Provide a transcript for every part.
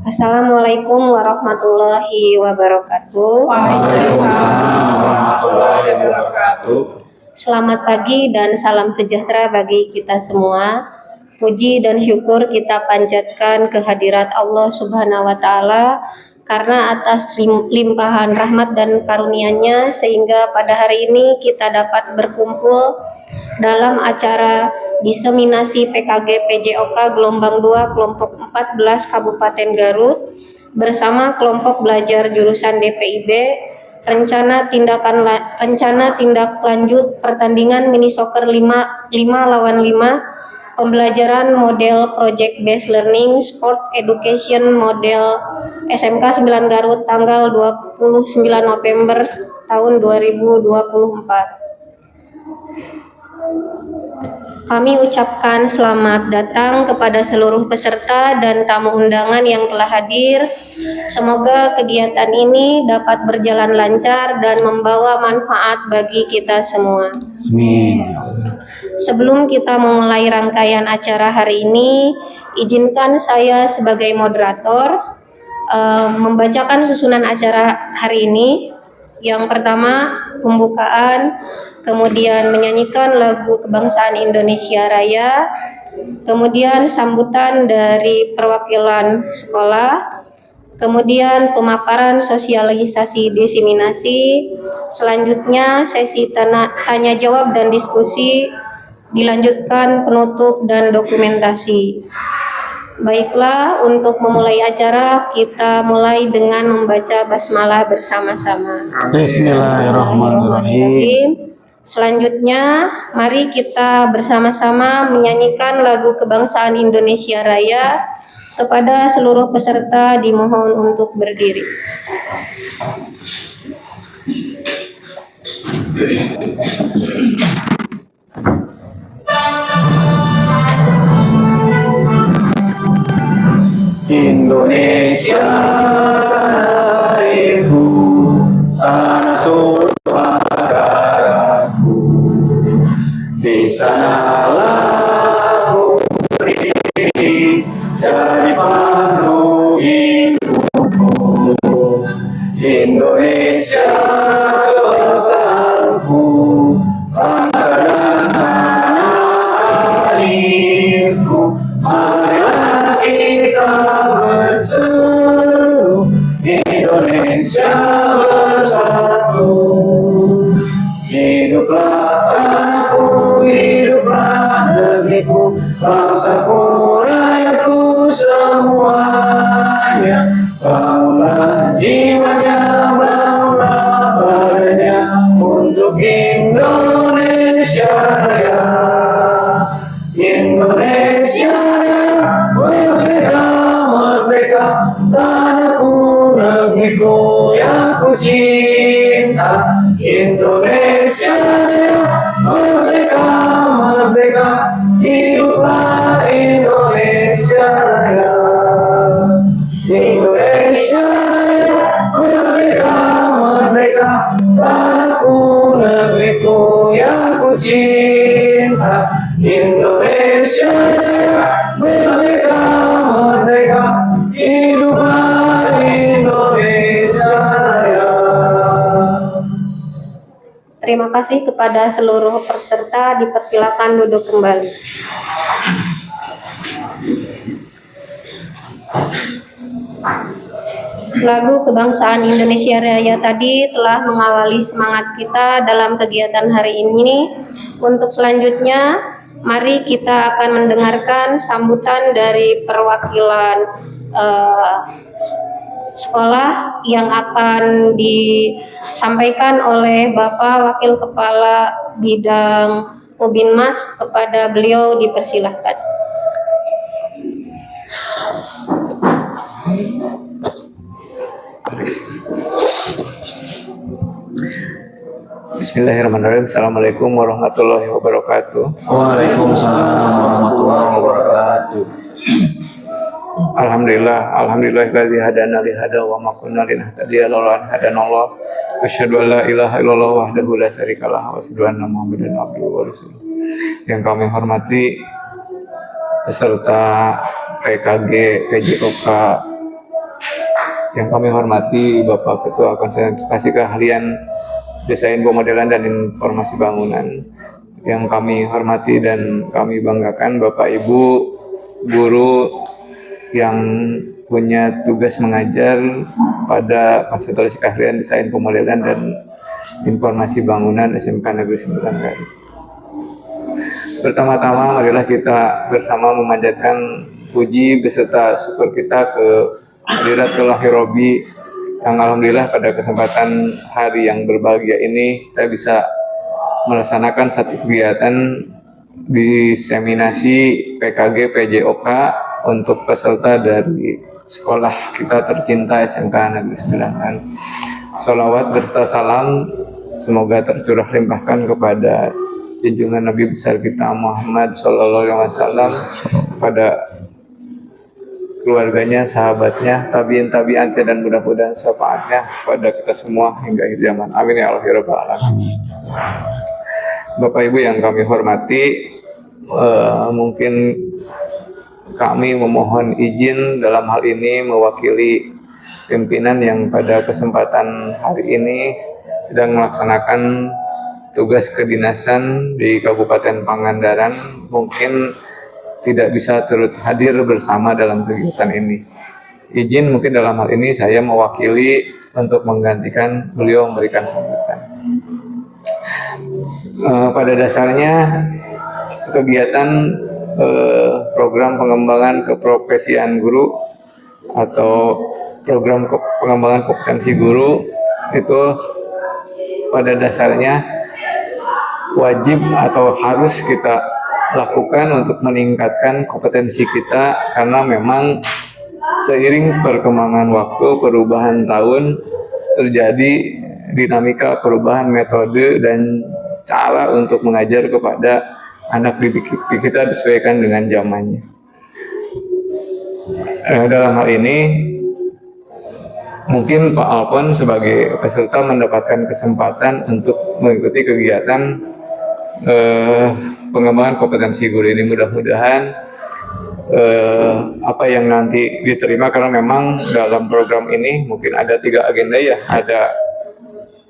Assalamualaikum warahmatullahi wabarakatuh. Waalaikumsalam warahmatullahi wabarakatuh. Selamat pagi dan salam sejahtera bagi kita semua. Puji dan syukur kita panjatkan kehadirat Allah Subhanahu wa Ta'ala karena atas limpahan rahmat dan karunia-Nya sehingga pada hari ini kita dapat berkumpul dalam acara diseminasi PKG PJOK gelombang 2 kelompok 14 Kabupaten Garut bersama kelompok belajar jurusan DPIB rencana tindak lanjut pertandingan mini soccer 5 lawan 5 pembelajaran model project based learning sport education model SMK 9 Garut tanggal 29 November tahun 2024. Kami ucapkan selamat datang kepada seluruh peserta dan tamu undangan yang telah hadir. Semoga kegiatan ini dapat berjalan lancar dan membawa manfaat bagi kita semua. Amin. Sebelum kita memulai rangkaian acara hari ini, izinkan saya sebagai moderator membacakan susunan acara hari ini. Yang pertama, pembukaan, kemudian menyanyikan lagu kebangsaan Indonesia Raya, kemudian sambutan dari perwakilan sekolah, kemudian pemaparan sosialisasi diseminasi, selanjutnya sesi tanya jawab dan diskusi, dilanjutkan penutup dan dokumentasi. Baiklah, untuk memulai acara kita mulai dengan membaca basmalah bersama-sama. Bismillahirrahmanirrahim. Selanjutnya, mari kita bersama-sama menyanyikan lagu kebangsaan Indonesia Raya. Kepada seluruh peserta dimohon untuk berdiri. Indonesia tanah airku, tanah tumpah darahku. Di sanalah aku berdiri, jadi pandu hidupku. Indonesia kebangsaanku, bangsa dan tanah airku. Marilah kita berseru, Indonesia bersatu. Hiduplah tanahku, hiduplah negeriku, bangsaku, rakyatku semuanya. Bangunlah jiwanya, bangunlah badannya untuk Indonesia Raya. Indonesia Raya, merdeka, merdeka, tanahku, negeriku yang ku cinta. Indonesia Raya, merdeka, merdeka, hiduplah Indonesia Raya. Indonesia Raya, merdeka, merdeka, tanahku, negeriku yang ku cinta. Indonesia Raya, merdeka, merdeka, hiduplah Indonesia Raya. Terima kasih kepada seluruh peserta, dipersilakan duduk kembali. Lagu kebangsaan Indonesia Raya tadi telah mengawali semangat kita dalam kegiatan hari ini. Untuk selanjutnya, mari kita akan mendengarkan sambutan dari perwakilan sekolah yang akan disampaikan oleh Bapak Wakil Kepala Bidang Ubinmas. Kepada beliau dipersilahkan. Bismillahirrahmanirrahim. Assalamualaikum warahmatullahi wabarakatuh. Waalaikumsalam warahmatullahi wabarakatuh. Alhamdulillahilladzi hadana li hada wa ma kunna linahtadiya laula an hadanallah. Asyhadu an la ilaha illallah wahdahu la syarikalah wa asyhadu anna Muhammadan abduhu wa rasuluh. Yang kami hormati peserta PKG PJOK Yang kami hormati Bapak Ketua Konsentrasi Keahlian Desain Pemodelan dan Informasi Bangunan. Yang kami hormati dan kami banggakan Bapak Ibu guru yang punya tugas mengajar pada Konsentrasi Keahlian Desain Pemodelan dan Informasi Bangunan SMK Negeri 9 Garut. Pertama-tama marilah kita bersama memanjatkan puji beserta syukur kita ke Hadirat Ilahi Robbi yang alhamdulillah pada kesempatan hari yang berbahagia ini kita bisa melaksanakan satu kegiatan diseminasi PKG PJOK untuk peserta dari sekolah kita tercinta SMK Negeri 9. Sholawat berserta salam semoga tercurah limpahkan kepada junjungan Nabi besar kita Muhammad Sallallahu Alaihi Wasallam, kepada keluarganya, sahabatnya, tabiin-tabiannya, dan mudah-mudahan syafaatnya pada kita semua hingga akhir zaman. Amin ya Allah ya Rabbal Alamin. Bapak Ibu yang kami hormati, mungkin kami memohon izin dalam hal ini mewakili pimpinan yang pada kesempatan hari ini sedang melaksanakan tugas kedinasan di Kabupaten Pangandaran, mungkin tidak bisa turut hadir bersama dalam kegiatan ini. Izin mungkin dalam hal ini saya mewakili untuk menggantikan beliau memberikan sambutan. Pada dasarnya kegiatan program pengembangan keprofesian guru atau program pengembangan kompetensi guru itu pada dasarnya wajib atau harus kita lakukan untuk meningkatkan kompetensi kita, karena memang seiring perkembangan waktu, perubahan tahun, terjadi dinamika perubahan metode dan cara untuk mengajar kepada anak didik kita disesuaikan dengan zamannya. Dalam hal ini mungkin Pak Alpon sebagai peserta mendapatkan kesempatan untuk mengikuti kegiatan pengembangan kompetensi guru ini. Mudah-mudahan apa yang nanti diterima, karena memang dalam program ini mungkin ada 3 agenda ya, ada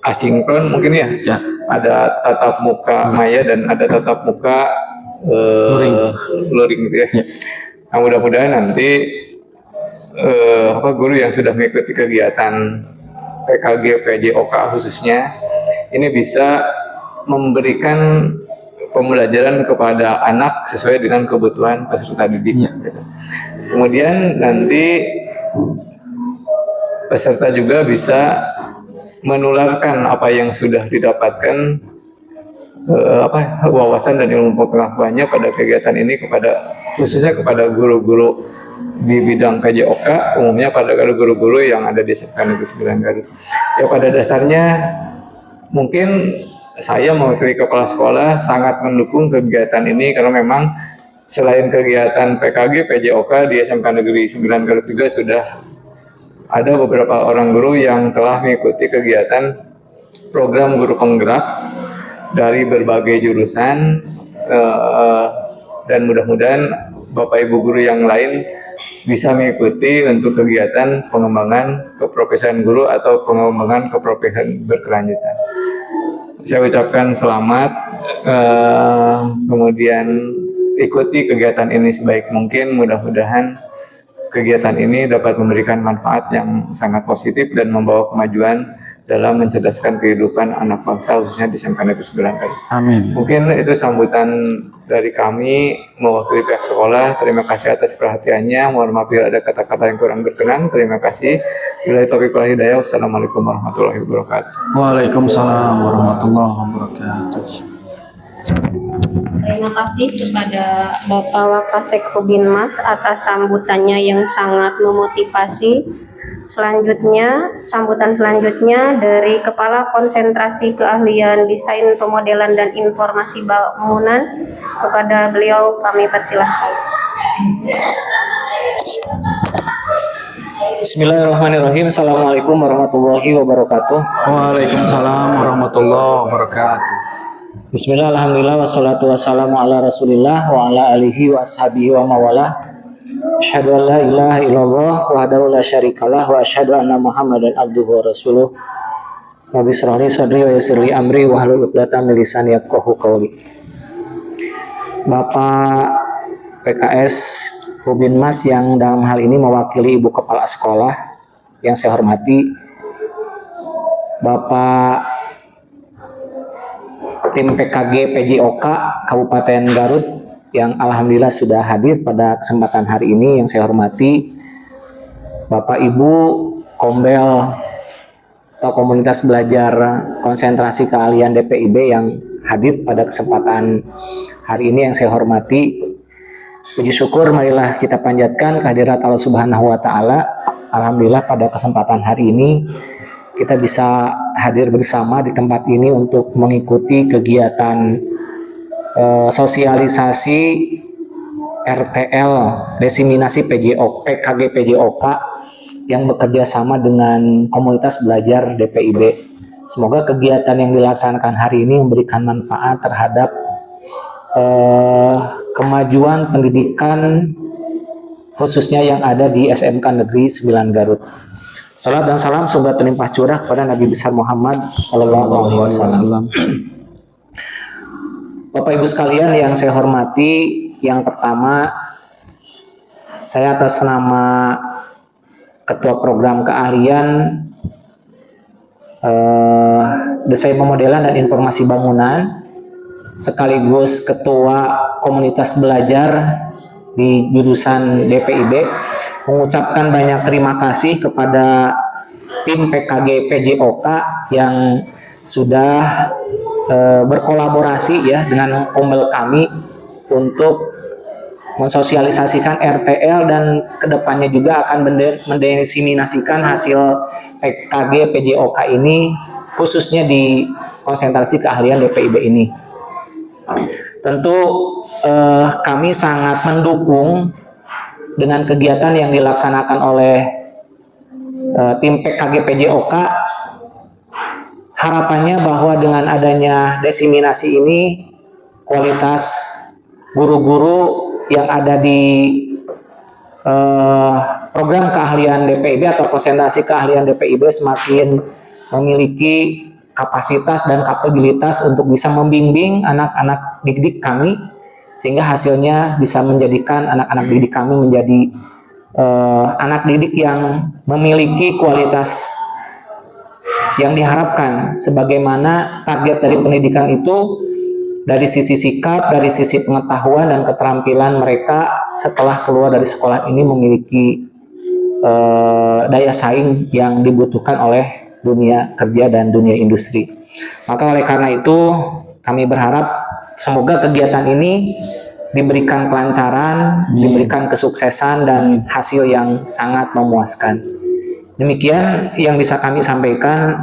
asinkron mungkin ya, ada tatap muka maya dan ada tatap muka luring gitu ya. Nah, mudah-mudahan nanti guru yang sudah mengikuti kegiatan PKG PJOK khususnya ini bisa memberikan pembelajaran kepada anak sesuai dengan kebutuhan peserta didik. Kemudian nanti peserta juga bisa menularkan apa yang sudah didapatkan, wawasan dan ilmu pengetahuannya pada kegiatan ini khususnya kepada guru-guru di bidang PJOK, umumnya pada guru-guru yang ada di SMK Negeri 9 Garut. Ya, pada dasarnya mungkin saya mewakili kepala sekolah sangat mendukung kegiatan ini, karena memang selain kegiatan PKG PJOK di SMK Negeri 9 Garut juga sudah ada beberapa orang guru yang telah mengikuti kegiatan program guru penggerak dari berbagai jurusan, dan mudah-mudahan Bapak Ibu guru yang lain bisa mengikuti untuk kegiatan pengembangan keprofesian guru atau pengembangan keprofesian berkelanjutan. Saya ucapkan selamat, kemudian ikuti kegiatan ini sebaik mungkin. Mudah-mudahan kegiatan ini dapat memberikan manfaat yang sangat positif dan membawa kemajuan dalam mencerdaskan kehidupan anak bangsa, khususnya di SMK Negeri 9 Garut. Amin. Mungkin itu sambutan dari kami mewakili pihak sekolah. Terima kasih atas perhatiannya. Mohon maaf bila ada kata-kata yang kurang berkenan. Terima kasih. Billahi taufiq wal hidayah. Wassalamualaikum warahmatullahi wabarakatuh. Waalaikumsalam warahmatullahi wabarakatuh. Terima kasih kepada Bapak Wakasek Hubinmas atas sambutannya yang sangat memotivasi. Sambutan selanjutnya dari Kepala Konsentrasi Keahlian Desain Pemodelan dan Informasi Bangunan. Kepada beliau kami persilahkan. Bismillahirrahmanirrahim. Assalamualaikum warahmatullahi wabarakatuh. Waalaikumsalam warahmatullahi wabarakatuh. Bismillah, alhamdulillah, wassalatu wassalamu ala rasulillah wa ala alihi wa ashabihi wa mawalah. Asyhadu an la ilaha illallah wahdahu la syarikalah wa asyhadu anna Muhammadan abduhu wa rasuluh. Rabbi shrah li sadri wa yassir li amri wahlul 'uqdatam min lisani yafqahu qawli. Bapak PKS Hubinmas yang dalam hal ini mewakili Ibu Kepala Sekolah yang saya hormati, Bapak tim PKG PJOK Kabupaten Garut yang alhamdulillah sudah hadir pada kesempatan hari ini yang saya hormati, Bapak Ibu Kombel atau Komunitas Belajar Konsentrasi Keahlian DPIB yang hadir pada kesempatan hari ini yang saya hormati. Puji syukur marilah kita panjatkan kehadirat Allah Subhanahu wa taala. Alhamdulillah pada kesempatan hari ini kita bisa hadir bersama di tempat ini untuk mengikuti kegiatan sosialisasi RTL desiminasi PKG PJOK yang bekerja sama dengan komunitas belajar DPIB. Semoga kegiatan yang dilaksanakan hari ini memberikan manfaat terhadap kemajuan pendidikan khususnya yang ada di SMK Negeri 9 Garut. Salam dan salam semoga terlimpah curah kepada Nabi besar Muhammad sallallahu alaihi wasallam. Bapak Ibu sekalian yang saya hormati, yang pertama saya atas nama Ketua Program Keahlian Desain Pemodelan dan Informasi Bangunan sekaligus Ketua Komunitas Belajar di jurusan DPIB mengucapkan banyak terima kasih kepada tim PKG PJOK yang sudah berkolaborasi ya dengan Kombel kami untuk mensosialisasikan RTL dan kedepannya juga akan mendesiminasikan hasil PKG PJOK ini khususnya di konsentrasi keahlian DPIB ini. Tentu kami sangat mendukung dengan kegiatan yang dilaksanakan oleh tim PKG PJOK. Harapannya bahwa dengan adanya desiminasi ini kualitas guru-guru yang ada di program keahlian DPIB atau konsentrasi keahlian DPIB semakin memiliki kapasitas dan kapabilitas untuk bisa membimbing anak-anak didik kami sehingga hasilnya bisa menjadikan anak-anak didik kami menjadi anak didik yang memiliki kualitas yang diharapkan sebagaimana target dari pendidikan itu dari sisi sikap, dari sisi pengetahuan dan keterampilan mereka setelah keluar dari sekolah ini memiliki daya saing yang dibutuhkan oleh dunia kerja dan dunia industri. Maka oleh karena itu kami berharap semoga kegiatan ini diberikan kelancaran, diberikan kesuksesan dan hasil yang sangat memuaskan. Demikian yang bisa kami sampaikan.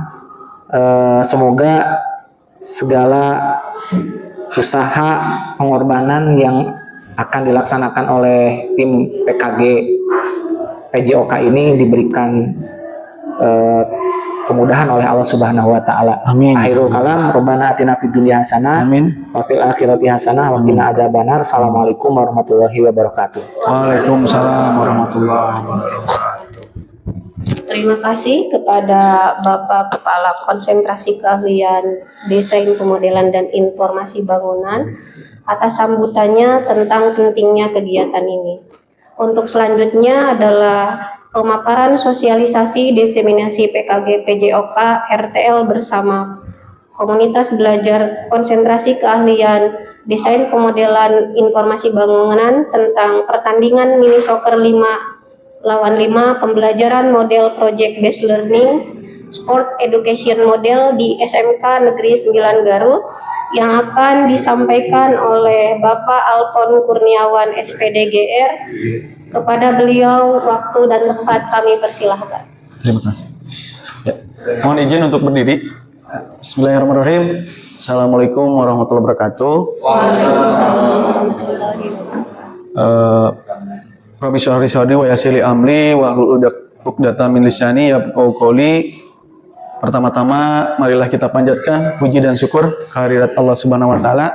Semoga segala usaha pengorbanan yang akan dilaksanakan oleh tim PKG PJOK ini diberikan kemudahan oleh Allah Subhanahu wa taala. Amin. Akhirul kalam, Rabbana atina fid dunya hasanah wa fil akhirati hasanah wa qina adzabannar. Assalamualaikum warahmatullahi wabarakatuh. Waalaikumsalam warahmatullahi wabarakatuh. Terima kasih kepada Bapak Kepala Konsentrasi Keahlian Desain Pemodelan dan Informasi Bangunan atas sambutannya tentang pentingnya kegiatan ini. Untuk selanjutnya adalah pemaparan sosialisasi desiminasi PKG PJOK RTL bersama Komunitas Belajar Konsentrasi Keahlian Desain Pemodelan Informasi Bangunan tentang pertandingan mini soccer 5 lawan 5 pembelajaran model Project Based Learning Sport Education Model di SMK Negeri 9 Garut yang akan disampaikan oleh Bapak Alfon Kurniawan SPDGR. Kepada beliau waktu dan tempat kami persilahkan. Terima kasih. Ya. Mohon izin untuk berdiri. Bismillahirrahmanirrahim. Assalamualaikum warahmatullahi wabarakatuh. Waalaikumsalam warahmatullahi wabarakatuh. Rabbi shrah li sadri wa yassir li amri wahlul 'uqdatam min lisani yafqahu qawli. Pertama-tama marilah kita panjatkan puji dan syukur kehadirat Allah Subhanahu wa taala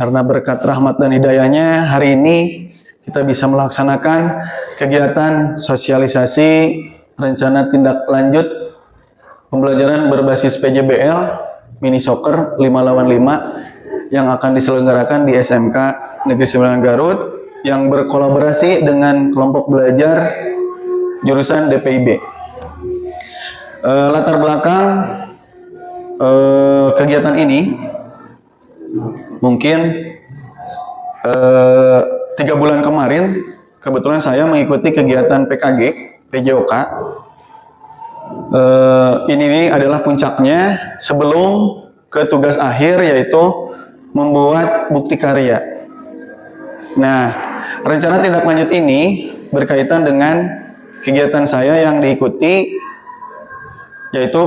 karena berkat rahmat dan hidayahnya hari ini kita bisa melaksanakan kegiatan sosialisasi rencana tindak lanjut pembelajaran berbasis PJBL mini soccer 5 lawan 5 yang akan diselenggarakan di SMK Negeri 9 Garut yang berkolaborasi dengan kelompok belajar jurusan DPIB. Latar belakang kegiatan ini mungkin 3 bulan kemarin kebetulan saya mengikuti kegiatan PKG PJOK. Ini adalah puncaknya sebelum ke tugas akhir, yaitu membuat bukti karya. Nah, rencana tindak lanjut ini berkaitan dengan kegiatan saya yang diikuti, yaitu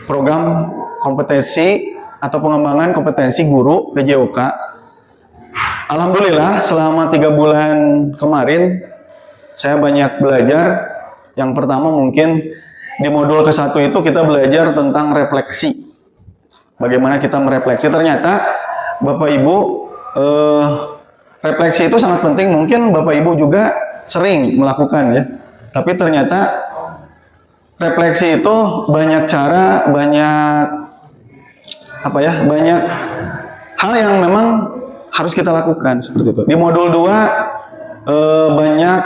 program kompetensi atau pengembangan kompetensi guru PJOK. Alhamdulillah selama 3 bulan kemarin saya banyak belajar. Yang pertama mungkin di modul ke-1 itu kita belajar tentang refleksi. Bagaimana kita merefleksi. Ternyata Bapak Ibu, refleksi itu sangat penting. Mungkin Bapak Ibu juga sering melakukan ya. Tapi ternyata refleksi itu banyak cara, banyak hal yang memang harus kita lakukan seperti itu. Di modul 2 banyak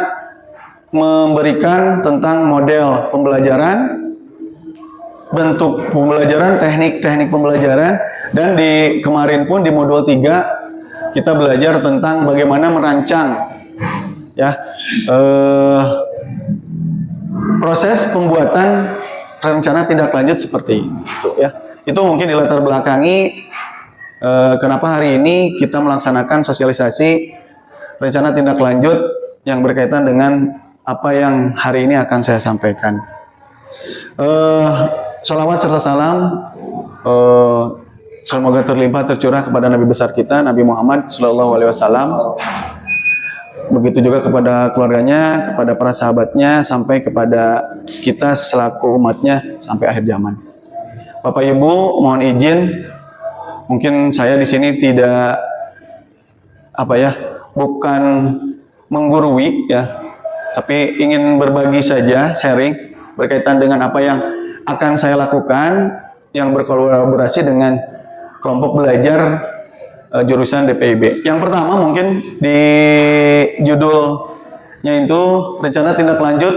memberikan tentang model pembelajaran, bentuk pembelajaran, teknik-teknik pembelajaran, dan di kemarin pun di modul 3 kita belajar tentang bagaimana merancang ya proses pembuatan rencana tindak lanjut seperti itu ya. Itu mungkin dilatar belakangi kenapa hari ini kita melaksanakan sosialisasi rencana tindak lanjut yang berkaitan dengan apa yang hari ini akan saya sampaikan. Salawat serta salam semoga terlimpah tercurah kepada Nabi besar kita Nabi Muhammad SAW. Begitu juga kepada keluarganya, kepada para sahabatnya, sampai kepada kita selaku umatnya sampai akhir zaman. Bapak Ibu, mohon izin, mungkin saya di sini tidak bukan menggurui ya, tapi ingin berbagi saja, sharing berkaitan dengan apa yang akan saya lakukan yang berkolaborasi dengan kelompok belajar jurusan DPIB. Yang pertama mungkin di judulnya itu rencana tindak lanjut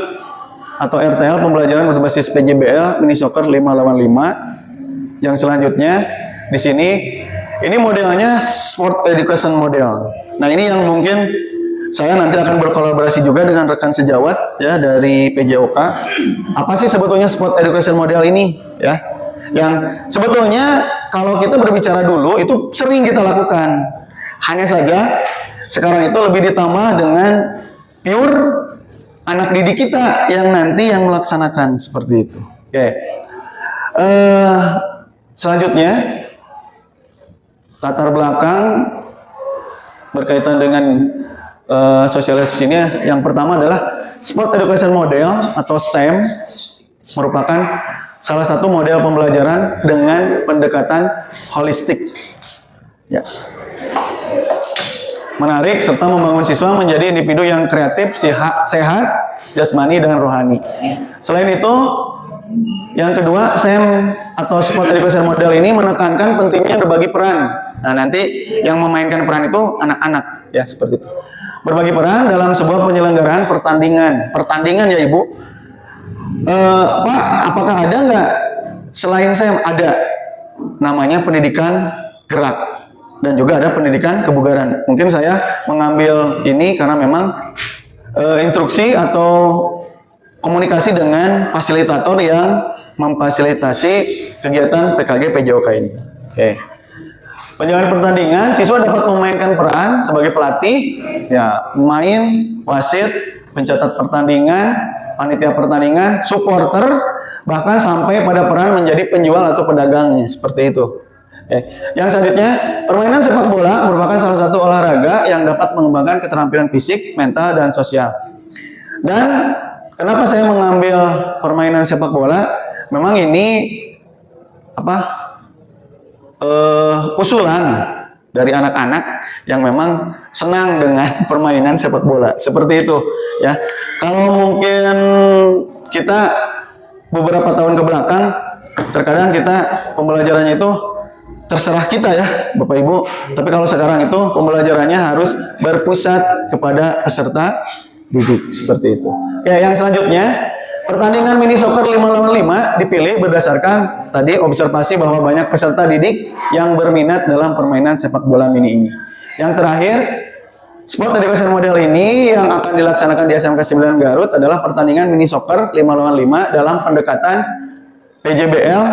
atau RTL pembelajaran berbasis PJBL mini soccer 5 lawan 5. Yang selanjutnya di sini ini modelnya sport education model. Nah, ini yang mungkin saya nanti akan berkolaborasi juga dengan rekan sejawat ya dari PJOK. Apa sih sebetulnya sport education model ini ya? Yang sebetulnya kalau kita berbicara dulu itu sering kita lakukan. Hanya saja sekarang itu lebih ditambah dengan pure anak didik kita yang nanti yang melaksanakan seperti itu. Oke. Selanjutnya latar belakang berkaitan dengan sosialisasi ini yang pertama adalah Sport Education Model atau SEM merupakan salah satu model pembelajaran dengan pendekatan holistik. Ya. Menarik serta membangun siswa menjadi individu yang kreatif, sehat, jasmani dan rohani. Selain itu, yang kedua, SEM atau Sport Education Model ini menekankan pentingnya berbagi peran. Nah, nanti yang memainkan peran itu anak-anak, ya seperti itu. Berbagi peran dalam sebuah penyelenggaraan pertandingan ya Ibu. Pak, apakah ada nggak selain SEM? Ada, namanya pendidikan gerak dan juga ada pendidikan kebugaran. Mungkin saya mengambil ini karena memang instruksi atau komunikasi dengan fasilitator yang memfasilitasi kegiatan PKG PJOK ini. Oke. Penjagaan pertandingan, siswa dapat memainkan peran sebagai pelatih, ya, pemain, wasit, pencatat pertandingan, panitia pertandingan, supporter, bahkan sampai pada peran menjadi penjual atau pedagangnya, seperti itu. Yang selanjutnya, permainan sepak bola merupakan salah satu olahraga yang dapat mengembangkan keterampilan fisik, mental, dan sosial. Dan kenapa saya mengambil permainan sepak bola? Memang ini usulan dari anak-anak yang memang senang dengan permainan sepak bola. Seperti itu ya. Kalau mungkin kita beberapa tahun ke belakang, terkadang kita pembelajarannya itu terserah kita ya Bapak Ibu. Tapi kalau sekarang itu pembelajarannya harus berpusat kepada peserta didik, seperti itu. Oke, yang selanjutnya, pertandingan mini soccer 5 lawan 5 dipilih berdasarkan tadi observasi bahwa banyak peserta didik yang berminat dalam permainan sepak bola mini ini. Yang terakhir, sport education model ini yang akan dilaksanakan di SMK 9 Garut adalah pertandingan mini soccer 5 lawan 5 dalam pendekatan PJBL,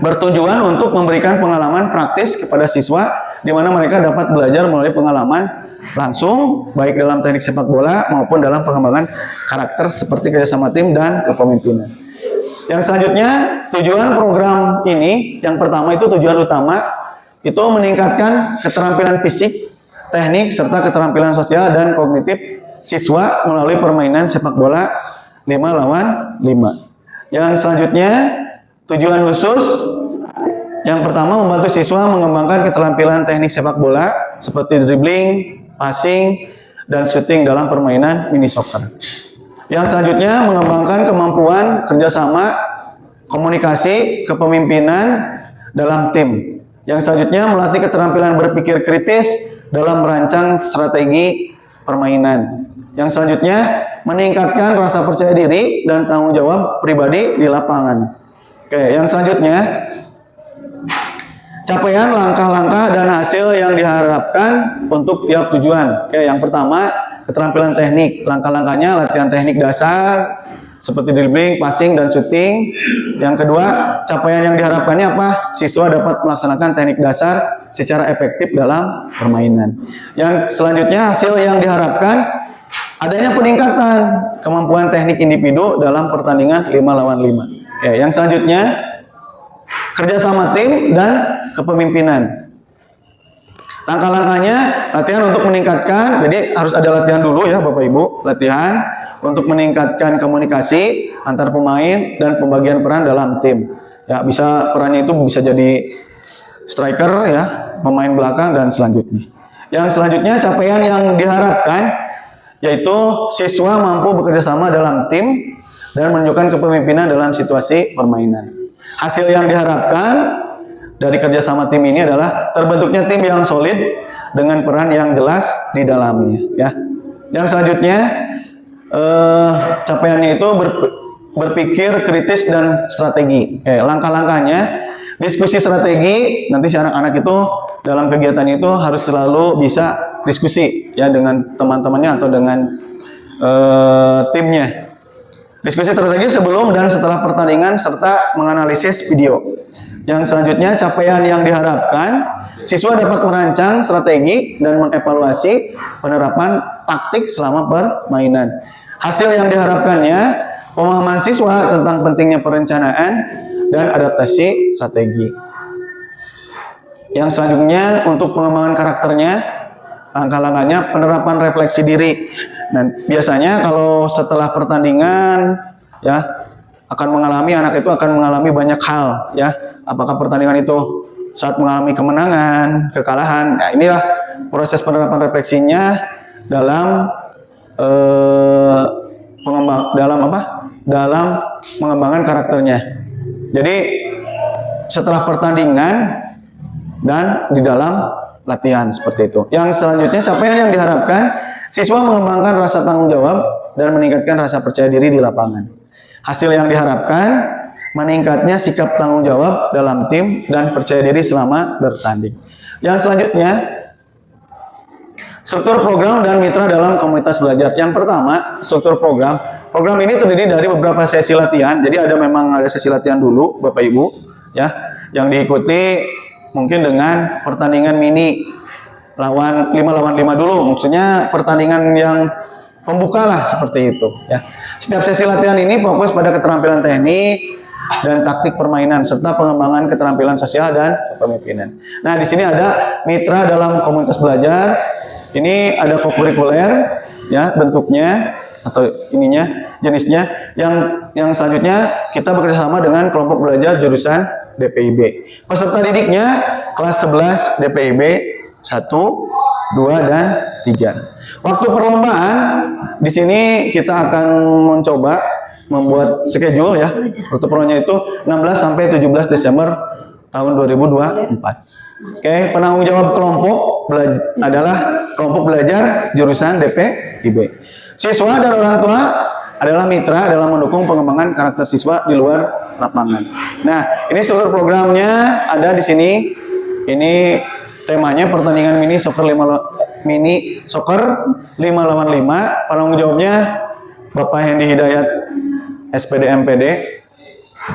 bertujuan untuk memberikan pengalaman praktis kepada siswa di mana mereka dapat belajar melalui pengalaman langsung baik dalam teknik sepak bola maupun dalam pengembangan karakter seperti kerjasama tim dan kepemimpinan. Yang selanjutnya, tujuan program ini yang pertama itu tujuan utama itu meningkatkan keterampilan fisik, teknik serta keterampilan sosial dan kognitif siswa melalui permainan sepak bola 5 lawan 5. Yang selanjutnya, tujuan khusus yang pertama membantu siswa mengembangkan keterampilan teknik sepak bola seperti dribbling, passing, dan shooting dalam permainan mini soccer. Yang selanjutnya mengembangkan kemampuan kerjasama, komunikasi, kepemimpinan dalam tim. Yang selanjutnya melatih keterampilan berpikir kritis dalam merancang strategi permainan. Yang selanjutnya meningkatkan rasa percaya diri dan tanggung jawab pribadi di lapangan. Oke, yang selanjutnya capaian langkah-langkah dan hasil yang diharapkan untuk tiap tujuan. Oke, yang pertama keterampilan teknik, langkah-langkahnya latihan teknik dasar seperti dribbling, passing, dan shooting. Yang kedua, capaian yang diharapkannya apa? Siswa dapat melaksanakan teknik dasar secara efektif dalam permainan. Yang selanjutnya hasil yang diharapkan adanya peningkatan kemampuan teknik individu dalam pertandingan 5 lawan 5. Oke, yang selanjutnya kerjasama tim dan kepemimpinan. Langkah-langkahnya latihan untuk meningkatkan, jadi harus ada latihan dulu ya Bapak Ibu, latihan untuk meningkatkan komunikasi antar pemain dan pembagian peran dalam tim. Ya, bisa perannya itu bisa jadi striker ya, pemain belakang dan selanjutnya. Yang selanjutnya capaian yang diharapkan yaitu siswa mampu bekerja sama dalam tim dan menunjukkan kepemimpinan dalam situasi permainan. Hasil yang diharapkan dari kerjasama tim ini adalah terbentuknya tim yang solid dengan peran yang jelas di dalamnya. Ya. Yang selanjutnya capaiannya itu berpikir kritis dan strategi. Langkah-langkahnya diskusi strategi. Nanti si anak-anak itu dalam kegiatan itu harus selalu bisa diskusi ya dengan teman-temannya atau dengan timnya. Diskusi strategi sebelum dan setelah pertandingan serta menganalisis video. Yang selanjutnya capaian yang diharapkan siswa dapat merancang strategi dan mengevaluasi penerapan taktik selama permainan. Hasil yang diharapkannya pemahaman siswa tentang pentingnya perencanaan dan adaptasi strategi. Yang selanjutnya untuk pengembangan karakternya, langkah-langkahnya penerapan refleksi diri. Dan biasanya kalau setelah pertandingan ya anak itu akan mengalami banyak hal ya. Apakah pertandingan itu saat mengalami kemenangan, kekalahan. Nah, inilah proses penerapan refleksinya dalam dalam mengembangkan karakternya. Jadi setelah pertandingan dan di dalam latihan seperti itu. Yang selanjutnya capaian yang diharapkan siswa mengembangkan rasa tanggung jawab dan meningkatkan rasa percaya diri di lapangan. Hasil yang diharapkan meningkatnya sikap tanggung jawab dalam tim dan percaya diri selama bertanding. Yang selanjutnya struktur program dan mitra dalam komunitas belajar. Yang pertama, struktur program. Program ini terdiri dari beberapa sesi latihan. Jadi memang ada sesi latihan dulu Bapak Ibu ya, yang diikuti mungkin dengan pertandingan mini 5 lawan 5 dulu, maksudnya pertandingan yang pembuka lah seperti itu ya. Setiap sesi latihan ini fokus pada keterampilan teknik dan taktik permainan serta pengembangan keterampilan sosial dan kepemimpinan. Nah, di sini ada mitra dalam komunitas belajar. Ini ada kokurikuler, ya bentuknya atau ininya jenisnya. Yang selanjutnya kita bekerjasama dengan kelompok belajar jurusan DPIB. Peserta didiknya kelas 11 DPIB 1, 2 dan 3. Waktu perlombaan di sini kita akan mencoba membuat schedule ya. Waktu perlombanya itu 16 sampai 17 Desember tahun 2024. Oke, penanggung jawab kelompok adalah kelompok belajar jurusan DPIB. Siswa dan orang tua adalah mitra dalam mendukung pengembangan karakter siswa di luar lapangan. Nah, ini struktur programnya ada di sini. Ini temanya pertandingan mini soccer 5 lawan 5. Penanggung jawabnya Bapak Hendi Hidayat SPD MPD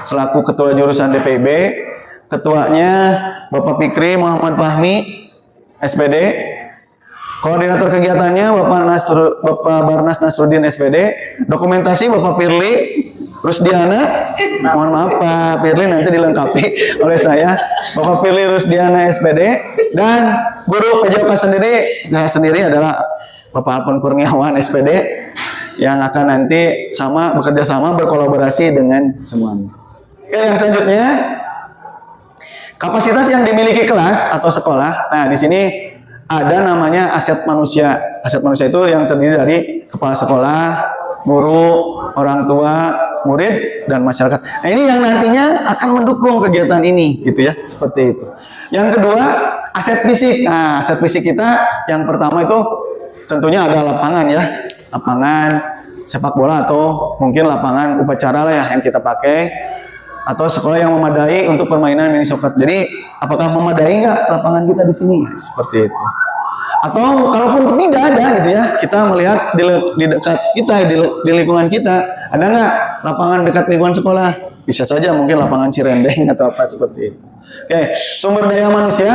selaku ketua jurusan DPIB. Ketuanya Bapak Fikri Muhammad Fahmi SPD. Koordinator kegiatannya Bapak Barnas Nasruddin SPD. Dokumentasi Bapak Firly Rusdiana. Mohon maaf Pak Firly, nanti dilengkapi oleh saya. Bapak Firly Rusdiana SPD. Dan guru PJOK sendiri, saya sendiri adalah Bapak Alpon Kurniawan SPD yang akan nanti bekerja sama berkolaborasi dengan semuanya. Oke, yang selanjutnya kapasitas yang dimiliki kelas atau sekolah. Nah, di sini ada namanya aset manusia. Aset manusia itu yang terdiri dari kepala sekolah, guru, orang tua, murid, dan masyarakat. Nah, ini yang nantinya akan mendukung kegiatan ini, gitu ya, seperti itu. Yang kedua, aset fisik. Nah, aset fisik kita yang pertama itu tentunya ada lapangan ya, lapangan sepak bola atau mungkin lapangan upacara lah ya yang kita pakai. Atau sekolah yang memadai untuk permainan mini soccer. Jadi, apakah memadai nggak lapangan kita di sini? Seperti itu. Atau kalaupun tidak ada gitu ya, kita melihat di dekat kita, di lingkungan kita, ada nggak lapangan dekat lingkungan sekolah? Bisa saja mungkin lapangan Cirendeng atau apa seperti itu. Oke, sumber daya manusia,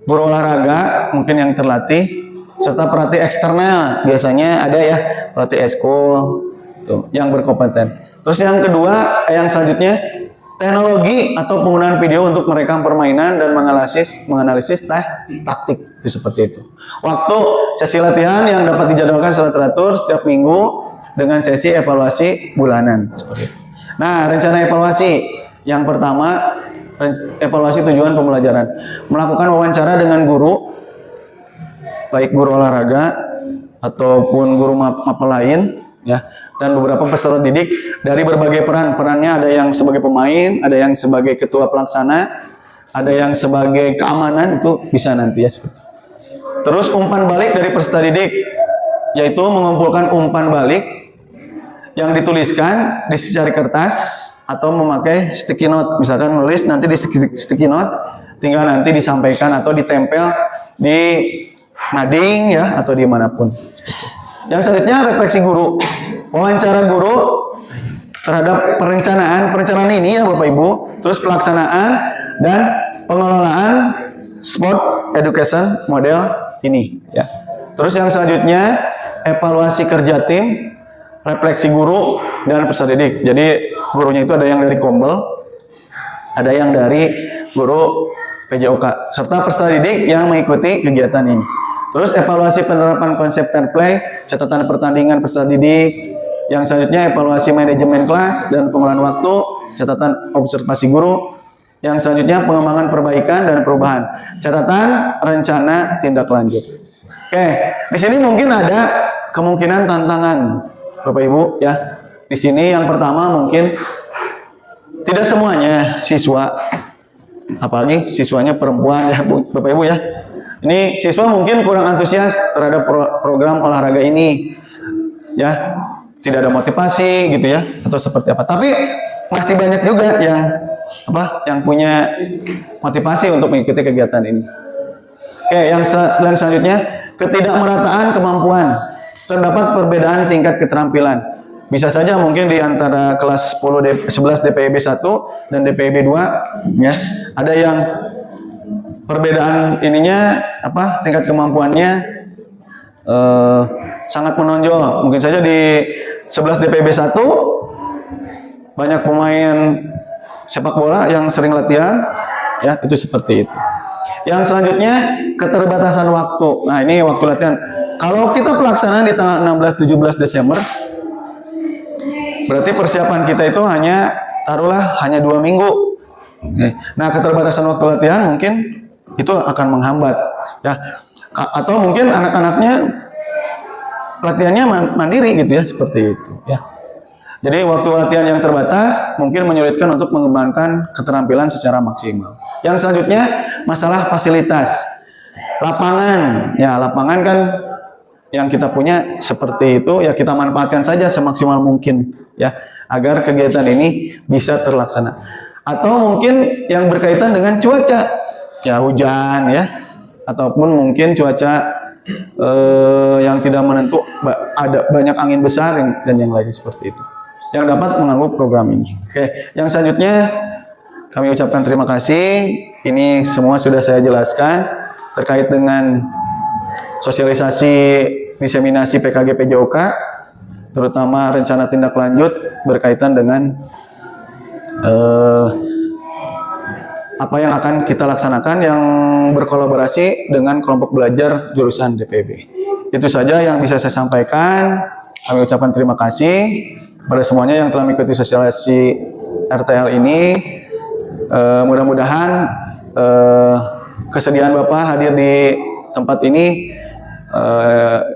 guru olahraga mungkin yang terlatih, serta pelatih eksternal. Biasanya ada ya, pelatih eskul tuh, yang berkompeten. Terus yang kedua, yang selanjutnya teknologi atau penggunaan video untuk merekam permainan dan menganalisis taktik itu seperti itu. Waktu sesi latihan yang dapat dijadwalkan secara teratur setiap minggu dengan sesi evaluasi bulanan seperti itu. Nah, rencana evaluasi yang pertama, evaluasi tujuan pembelajaran, melakukan wawancara dengan guru, baik guru olahraga ataupun guru mapel lain, ya. Dan beberapa peserta didik dari berbagai perannya, ada yang sebagai pemain, ada yang sebagai ketua pelaksana, ada yang sebagai keamanan, itu bisa nanti ya seperti itu. Terus umpan balik dari peserta didik, yaitu mengumpulkan umpan balik yang dituliskan di secari kertas atau memakai sticky note. Misalkan nulis nanti di sticky note, tinggal nanti disampaikan atau ditempel di mading ya atau dimanapun. Yang selanjutnya refleksi guru. Wawancara guru terhadap perencanaan ini ya Bapak Ibu, terus pelaksanaan dan pengelolaan sport education model ini ya. Terus yang selanjutnya evaluasi kerja tim, refleksi guru dan peserta didik. Jadi gurunya itu ada yang dari Kombel, ada yang dari guru PJOK, serta peserta didik yang mengikuti kegiatan ini. Terus evaluasi penerapan konsep fair play, catatan pertandingan peserta didik. Yang selanjutnya evaluasi manajemen kelas dan pengelolaan waktu, catatan observasi guru. Yang selanjutnya pengembangan perbaikan dan perubahan, catatan rencana tindak lanjut. Oke, di sini mungkin ada kemungkinan tantangan Bapak Ibu ya. Di sini yang pertama mungkin tidak semuanya siswa, apalagi siswanya perempuan ya Bapak Ibu ya. Ini siswa mungkin kurang antusias terhadap program olahraga ini ya. Tidak ada motivasi gitu ya atau seperti apa. Tapi masih banyak juga yang punya motivasi untuk mengikuti kegiatan ini. Oke, yang selanjutnya ketidakmerataan kemampuan. Terdapat perbedaan tingkat keterampilan. Bisa saja mungkin di antara kelas 11 DPIB 1 dan DPIB 2 ya. Ada yang perbedaan tingkat kemampuannya sangat menonjol. Mungkin saja di 11 DPIB 1 banyak pemain sepak bola yang sering latihan ya, itu seperti itu. Yang selanjutnya keterbatasan waktu. Nah, ini waktu latihan. Kalau kita pelaksanaan di tanggal 16-17 Desember, berarti persiapan kita itu hanya 2 minggu. Nah, keterbatasan waktu latihan mungkin itu akan menghambat, ya. Atau mungkin anak-anaknya latihannya mandiri gitu ya, seperti itu, ya. Jadi waktu latihan yang terbatas mungkin menyulitkan untuk mengembangkan keterampilan secara maksimal. Yang selanjutnya masalah fasilitas. Lapangan. Ya, lapangan kan yang kita punya seperti itu, ya kita manfaatkan saja semaksimal mungkin ya agar kegiatan ini bisa terlaksana. Atau mungkin yang berkaitan dengan cuaca. Ya, hujan ya, ataupun mungkin cuaca yang tidak menentu, ada banyak angin besar dan yang lain seperti itu yang dapat mengganggu program ini. Oke, yang selanjutnya kami ucapkan terima kasih. Ini semua sudah saya jelaskan terkait dengan sosialisasi diseminasi PKG PJOK, terutama rencana tindak lanjut berkaitan dengan apa yang akan kita laksanakan yang berkolaborasi dengan kelompok belajar jurusan DPB. Itu saja yang bisa saya sampaikan. Kami ucapkan terima kasih pada semuanya yang telah mengikuti sosialisasi RTL ini. Mudah-mudahan kesediaan Bapak hadir di tempat ini,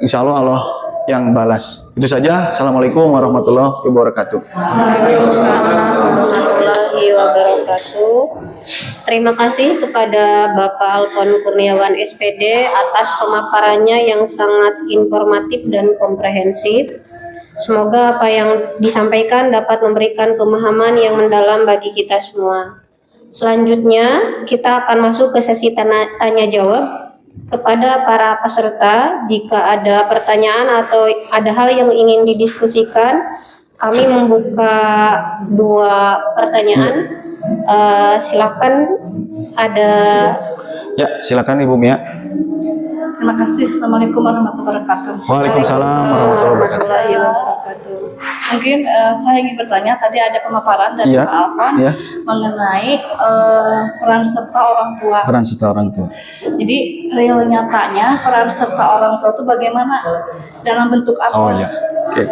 insya Allah yang balas. Itu saja. Assalamualaikum warahmatullahi wabarakatuh. Waalaikumsalam warahmatullahi wabarakatuh. Terima kasih kepada Bapak Alfon Kurniawan SPD atas pemaparannya yang sangat informatif dan komprehensif. Semoga apa yang disampaikan dapat memberikan pemahaman yang mendalam bagi kita semua. Selanjutnya, kita akan masuk ke sesi tanya jawab kepada para peserta. Jika ada pertanyaan atau ada hal yang ingin didiskusikan, kami membuka 2 pertanyaan. Silakan ada. Ya, silakan Ibu Mia. Terima kasih. Assalamualaikum warahmatullahi wabarakatuh. Waalaikumsalam warahmatullahi wabarakatuh. Mungkin saya ingin bertanya, tadi ada pemaparan dari Iya, Pak Alfon iya. mengenai peran serta orang tua. Peran serta orang tua. Jadi real nyatanya peran serta orang tua itu bagaimana? Dalam bentuk apa? Oh ya. Oke.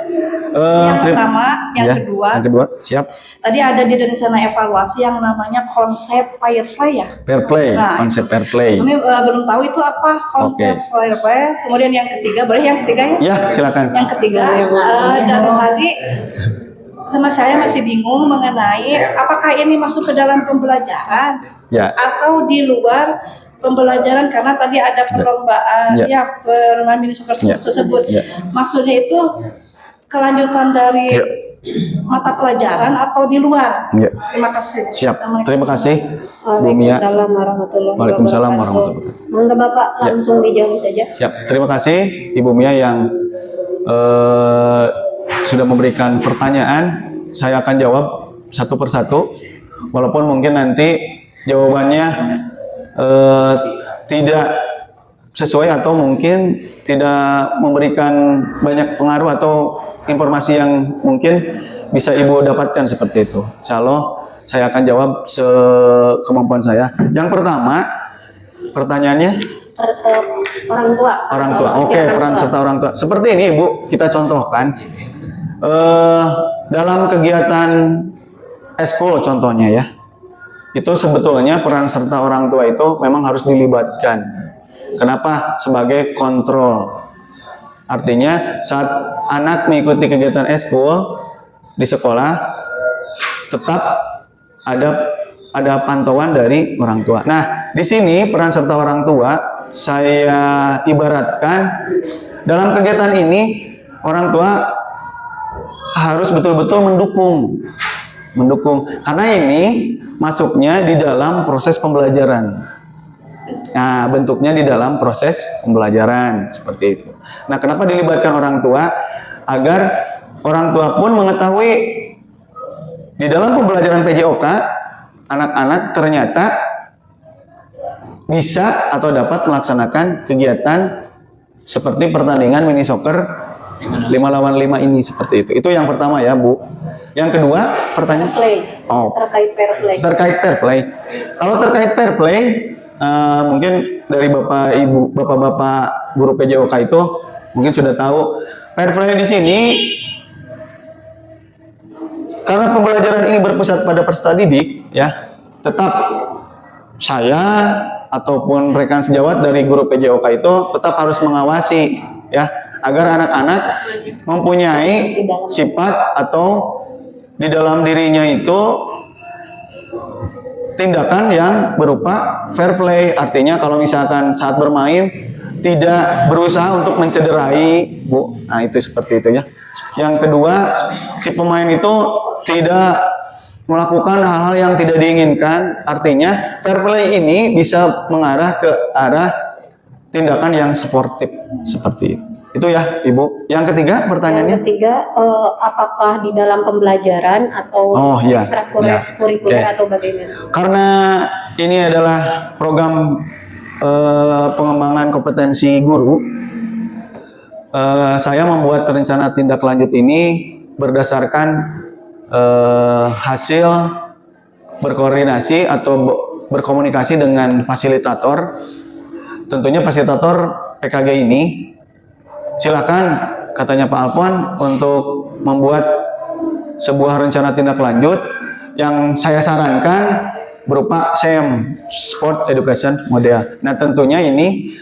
Yang pertama, yang Ya, kedua. Yang kedua, siap. Tadi ada di rencana evaluasi yang namanya konsep Firefly ya. Fair play, Nah, konsep fair play. Kami belum tahu itu apa konsep Oke. Firefly. Kemudian yang ketiga, boleh yang ketiga ya? Ya, silakan. Yang ketiga, dari tadi sama saya masih bingung mengenai apakah ini masuk ke dalam pembelajaran Ya. atau di luar pembelajaran, karena tadi ada perlombaan Ya. ya perlombaan mini soccer Ya. tersebut. Ya. Maksudnya itu kelanjutan dari Ya. mata pelajaran atau di luar. Ya. Terima kasih. Siap. Assalamualaikum. Terima kasih Bu Mia. Waalaikumsalam warahmatullahi Waalaikumsalam wabarakatuh. warahmatullahi wabarakatuh. Monggo Bapak Ya. langsung dijawab saja. Siap. Terima kasih Ibu Mia yang sudah memberikan pertanyaan. Saya akan jawab satu persatu. Walaupun mungkin nanti jawabannya tidak sesuai atau mungkin tidak memberikan banyak pengaruh atau informasi yang mungkin bisa Ibu dapatkan seperti itu. Insya Allah saya akan jawab sekemampuan saya. Yang pertama, pertanyaannya Orang tua. orang tua. Oke, peran serta orang tua. Seperti ini Ibu, kita contohkan dalam kegiatan eskul contohnya ya. Itu sebetulnya peran serta orang tua itu memang harus dilibatkan. Kenapa? Sebagai kontrol. Artinya saat anak mengikuti kegiatan eskul di sekolah, tetap ada pantauan dari orang tua. Nah, di sini peran serta orang tua saya ibaratkan dalam kegiatan ini orang tua harus betul-betul mendukung karena ini masuknya di dalam proses pembelajaran. Nah, bentuknya di dalam proses pembelajaran seperti itu. Nah, kenapa dilibatkan orang tua? Agar orang tua pun mengetahui di dalam pembelajaran PJOK anak-anak ternyata bisa atau dapat melaksanakan kegiatan seperti pertandingan mini soccer 5 lawan 5 ini seperti itu. Itu yang pertama ya, Bu. Yang kedua, pertanyaan Terkait fair play. terkait fair play. Kalau terkait fair play, mungkin dari Bapak Ibu, Bapak-bapak guru PJOK itu mungkin sudah tahu. Fair play di sini karena pembelajaran ini berpusat pada peserta didik, ya, tetap saya ataupun rekan sejawat dari guru PJOK itu tetap harus mengawasi, ya, agar anak-anak mempunyai sifat atau di dalam dirinya itu tindakan yang berupa fair play. Artinya kalau misalkan saat bermain tidak berusaha untuk mencederai, Bu. Nah, itu seperti itu, ya. Yang kedua, si pemain itu tidak melakukan hal-hal yang tidak diinginkan. Artinya fair play ini bisa mengarah ke arah tindakan yang sportif seperti itu. Itu ya, Ibu. Yang ketiga pertanyaannya? Yang ketiga, apakah di dalam pembelajaran atau ekstrakurikuler atau bagaimana? Karena ini adalah program pengembangan kompetensi guru, saya membuat rencana tindak lanjut ini berdasarkan hasil berkoordinasi atau berkomunikasi dengan fasilitator. Tentunya fasilitator PKG ini silakan, katanya Pak Alfon, untuk membuat sebuah rencana tindak lanjut yang saya sarankan berupa SEM, Sport Education Model. Nah, tentunya ini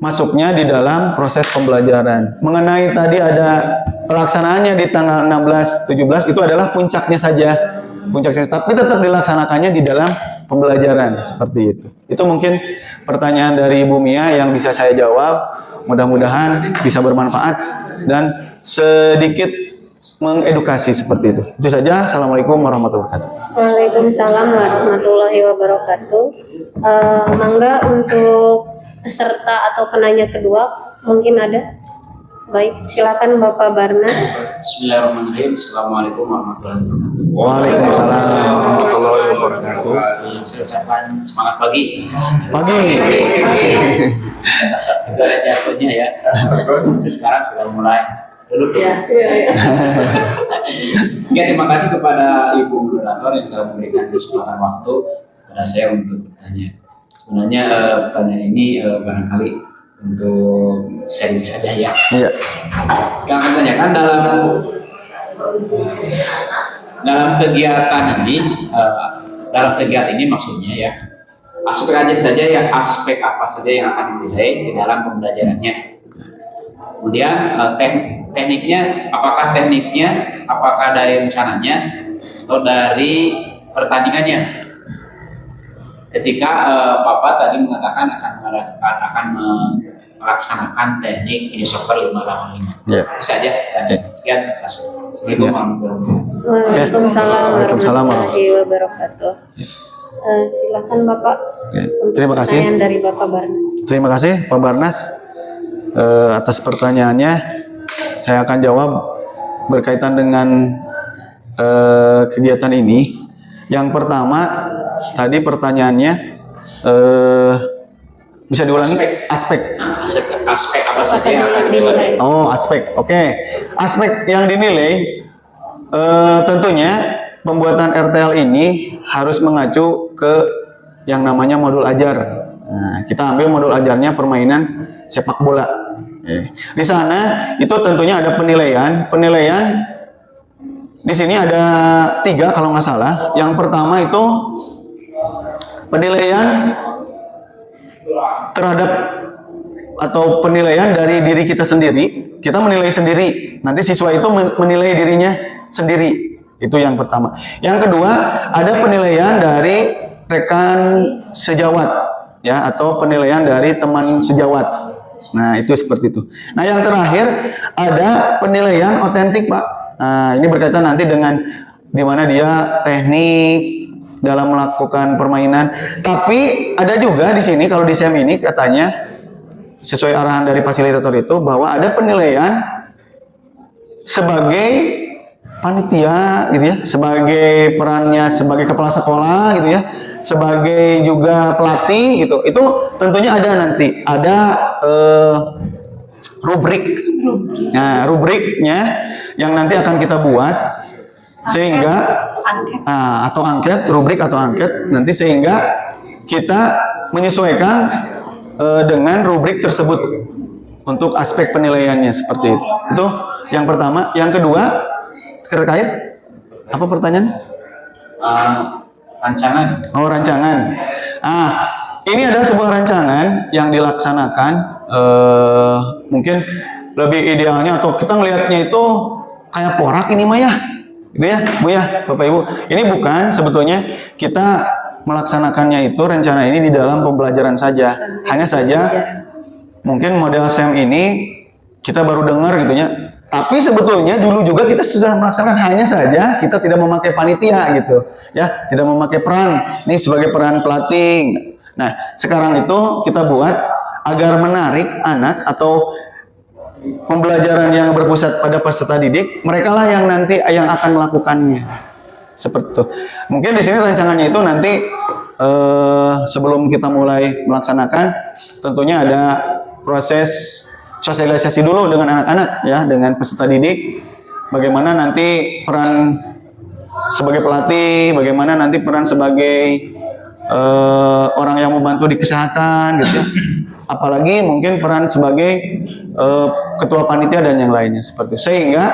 masuknya di dalam proses pembelajaran. Mengenai tadi ada pelaksanaannya di tanggal 16-17 itu adalah puncaknya saja. Puncaknya, tapi tetap dilaksanakannya di dalam pembelajaran seperti itu. Itu mungkin pertanyaan dari Ibu Mia yang bisa saya jawab. Mudah-mudahan bisa bermanfaat dan sedikit mengedukasi seperti itu. Itu saja. Assalamualaikum warahmatullahi wabarakatuh. Waalaikumsalam warahmatullahi wabarakatuh. Mangga untuk peserta atau penanya kedua mungkin ada. Baik, silakan Bapak Barnas. Bismillahirrahmanirrahim. Assalamualaikum warahmatullahi wabarakatuh. Waalaikumsalam warahmatullahi wabarakatuh. Saya ucapkan semangat pagi. Pagi. Itu ada jatuhnya ya. Sekarang sudah mulai duduk ya. Ya, terima kasih kepada Ibu Moderator yang telah memberikan kesempatan waktu pada saya untuk bertanya. Sebenarnya pertanyaan ini barangkali untuk sharing saja ya. Iya. Yang akan tanyakan dalam kegiatan ini maksudnya ya, aspek apa saja yang akan dinilai di dalam pembelajarannya. Kemudian tekniknya, apakah dari rencananya atau dari pertandingannya. Ketika Bapak tadi mengatakan akan melaksanakan teknik mini soccer 5-8-5. Ya. Itu saja. Sekian, terima kasih. Assalamualaikum warahmatullahi wabarakatuh. Waalaikumsalam warahmatullahi wabarakatuh. Silakan Bapak. Terima kasih. Pertanyaan dari Bapak Barnas. Terima kasih Pak Barnas atas pertanyaannya. Saya akan jawab berkaitan dengan kegiatan ini. Yang pertama, tadi pertanyaannya bisa diulangi? Aspek apa saja yang akan dinilai? Oh, aspek. Oke. Aspek yang dinilai tentunya pembuatan RTL ini harus mengacu ke yang namanya modul ajar. Nah, kita ambil modul ajarnya permainan sepak bola. Di sana itu tentunya ada penilaian. Di sini ada 3 kalau nggak salah. Yang pertama itu penilaian terhadap atau penilaian dari diri kita sendiri. Kita menilai sendiri. Nanti siswa itu menilai dirinya sendiri. Itu yang pertama. Yang kedua, ada penilaian dari rekan sejawat, ya, atau penilaian dari teman sejawat. Nah, itu seperti itu. Nah, yang terakhir ada penilaian otentik, Pak. Nah, ini berkaitan nanti dengan di mana dia teknik dalam melakukan permainan. Tapi ada juga di sini kalau di SEM ini katanya sesuai arahan dari fasilitator itu bahwa ada penilaian sebagai panitia gitu ya, sebagai perannya sebagai kepala sekolah gitu ya, sebagai juga pelatih gitu. Itu tentunya ada nanti ada rubrik. Nah, rubriknya yang nanti akan kita buat sehingga atau angket, rubrik atau angket nanti sehingga kita menyesuaikan dengan rubrik tersebut. untuk aspek penilaiannya seperti itu. Itu yang pertama. Yang kedua terkait apa pertanyaan? Rancangan. Oh, rancangan. Ini adalah sebuah rancangan yang dilaksanakan mungkin lebih idealnya atau kita ngelihatnya itu kayak porak ini mah ya. Gitu ya, Bu ya, Bapak Ibu. Ini bukan sebetulnya kita melaksanakannya itu rencana ini di dalam pembelajaran saja. Hanya saja mungkin model SEM ini kita baru dengar gitu ya. Tapi sebetulnya dulu juga kita sudah melaksanakan, hanya saja kita tidak memakai panitia gitu. Ya, tidak memakai peran. Ini sebagai peran pelatih. Nah, sekarang itu kita buat agar menarik anak atau pembelajaran yang berpusat pada peserta didik, mereka lah yang nanti yang akan melakukannya. Seperti itu. Mungkin di sini rancangannya itu nanti sebelum kita mulai melaksanakan, tentunya ada proses sosialisasi dulu dengan anak-anak ya, dengan peserta didik. Bagaimana nanti peran sebagai pelatih, bagaimana nanti peran sebagai orang yang membantu di kesehatan gitu ya. Apalagi mungkin peran sebagai ketua panitia dan yang lainnya seperti itu. Sehingga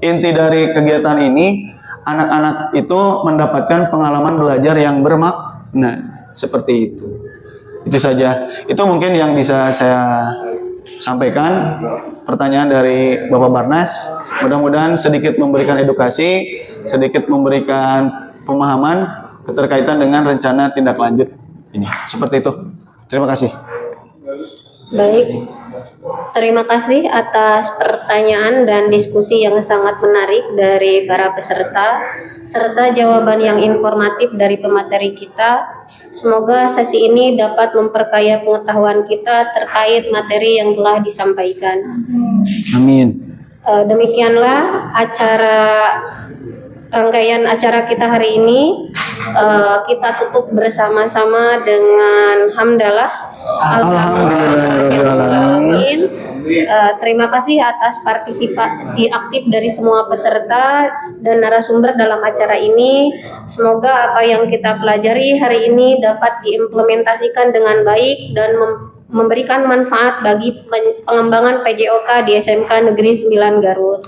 inti dari kegiatan ini anak-anak itu mendapatkan pengalaman belajar yang bermakna seperti itu. Itu saja. Itu mungkin yang bisa saya sampaikan. Pertanyaan dari Bapak Barnas. Mudah-mudahan sedikit memberikan edukasi, sedikit memberikan pemahaman keterkaitan dengan rencana tindak lanjut ini. Seperti itu. Terima kasih. Baik, terima kasih atas pertanyaan dan diskusi yang sangat menarik dari para peserta, serta jawaban yang informatif dari pemateri kita. Semoga sesi ini dapat memperkaya pengetahuan kita terkait materi yang telah disampaikan. Amin. Demikianlah rangkaian acara kita hari ini. Kita tutup bersama-sama dengan hamdalah. Alhamdulillahirrahmanirrahim. Terima kasih atas partisipasi aktif dari semua peserta dan narasumber dalam acara ini. Semoga apa yang kita pelajari hari ini dapat diimplementasikan dengan baik dan memberikan manfaat bagi pengembangan PJOK di SMK Negeri 9 Garut.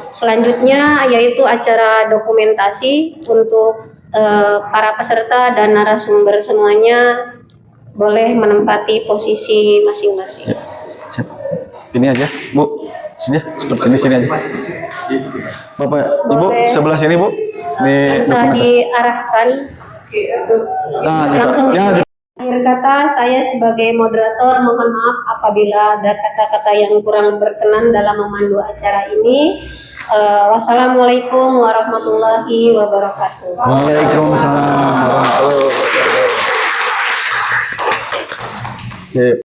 Selanjutnya yaitu acara dokumentasi untuk para peserta dan narasumber semuanya boleh menempati posisi masing-masing. Ya. Ini aja, Bu. Sini, seperti sini aja. Bapak, Ibu, sebelah sini, Bu. Di diarahkan. Langsung. Ya. Akhir kata, saya sebagai moderator mohon maaf apabila ada kata-kata yang kurang berkenan dalam memandu acara ini. Wassalamualaikum warahmatullahi wabarakatuh. Waalaikumsalam warahmatullahi wabarakatuh.